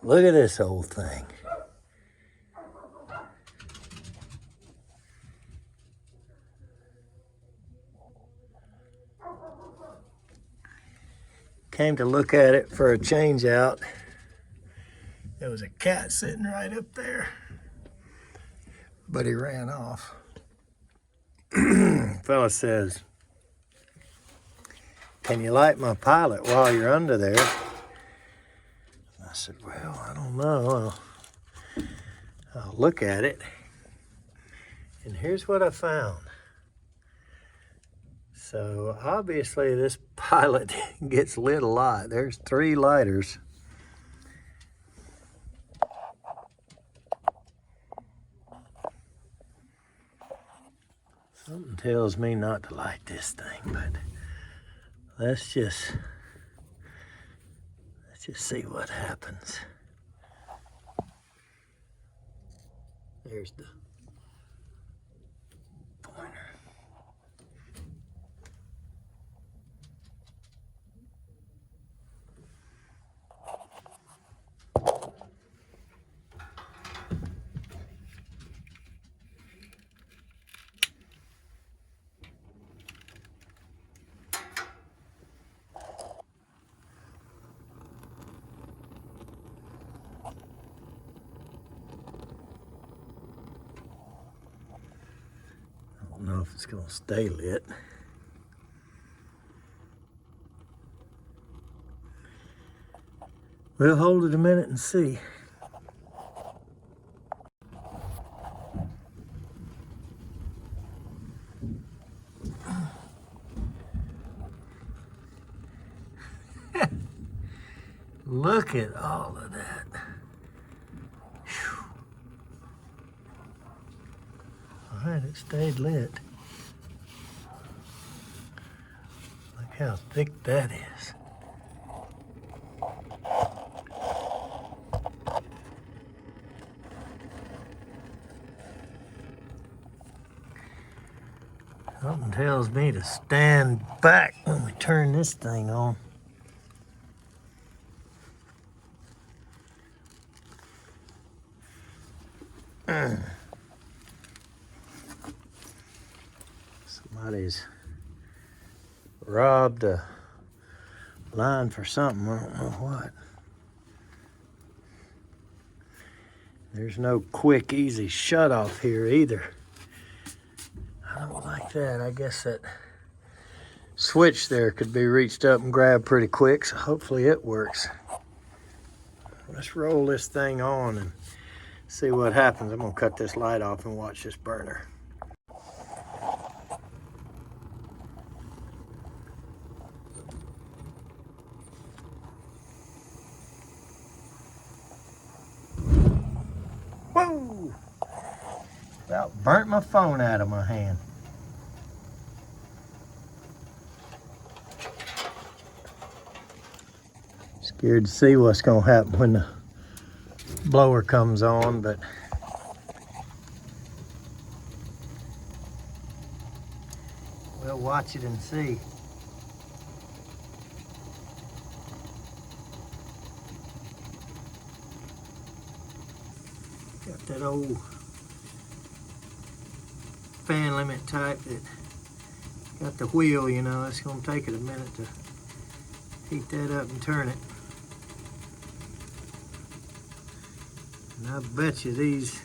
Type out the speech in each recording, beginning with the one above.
Look at this old thing. Came to look at it for a change out. There was a cat sitting right up there, but he ran off. Fella says, "Can you light my pilot while you're under there?" I said, "Well, I don't know. I'll look at it." And here's what I found. So obviously this pilot gets lit a lot. There's 3 lighters. Something tells me not to light this thing, but let's just see what happens. There's the pointer. I don't know if it's gonna stay lit. We'll hold it a minute and see. Look at all of that. Whew. All right, it stayed lit. Look how thick that is. Something tells me to stand back when we turn this thing on. Somebody's robbed a line for something, I don't know what. There's no quick, easy shut off here either. I don't like that. I guess that switch there could be reached up and grabbed pretty quick, so hopefully it works. Let's roll this thing on and see what happens. I'm gonna cut this light off and watch this burner. Whoa! About burnt my phone out of my hand. Scared to see what's gonna happen when the blower comes on, but we'll watch it and see. Got that old fan limit type that got the wheel, you know. It's gonna take it a minute to heat that up and turn it. And I bet you these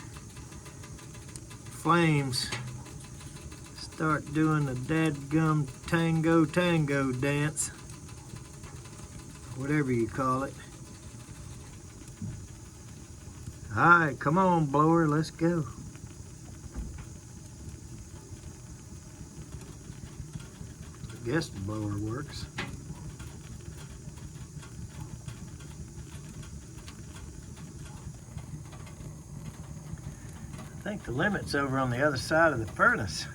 flames start doing the dadgum tango dance, whatever you call it. All right, come on, blower, let's go. I guess the blower works. I think the limit's over on the other side of the furnace.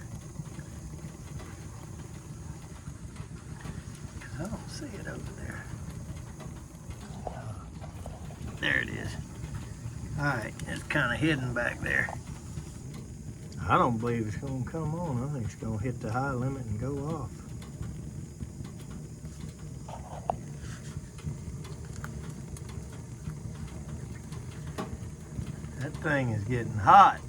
I don't see it over there. There it is. All right, it's kind of hidden back there. I don't believe it's gonna come on. I think it's gonna hit the high limit and go off. Thing is getting hot.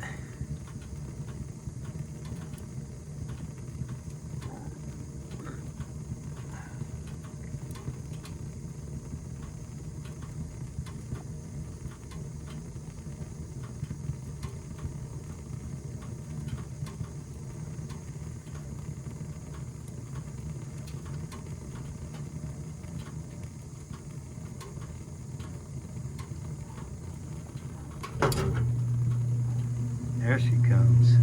There she comes.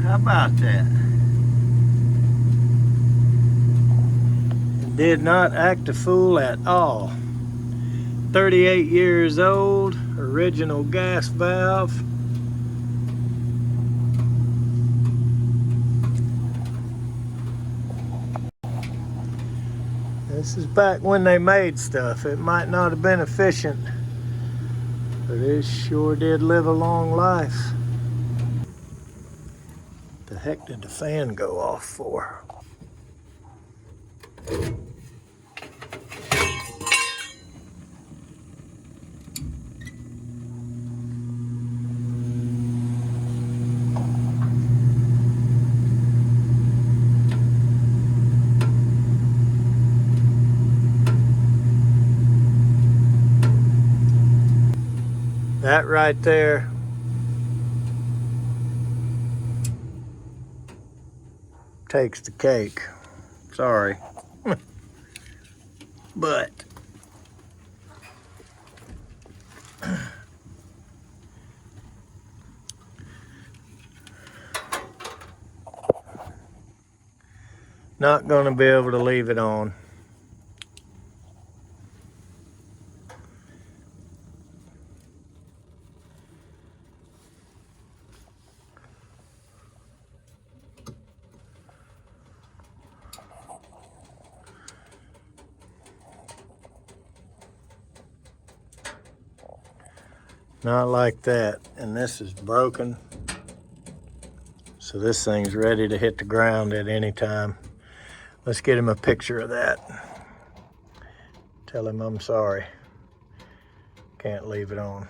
How about that? Did not act a fool at all. 38 years old, original gas valve. This is back when they made stuff. It might not have been efficient, but it sure did live a long life. The heck did the fan go off for? That right there takes the cake. Sorry. But not going to be able to leave it on. Not like that. And this is broken. So this thing's ready to hit the ground at any time. Let's get him a picture of that. Tell him I'm sorry. Can't leave it on.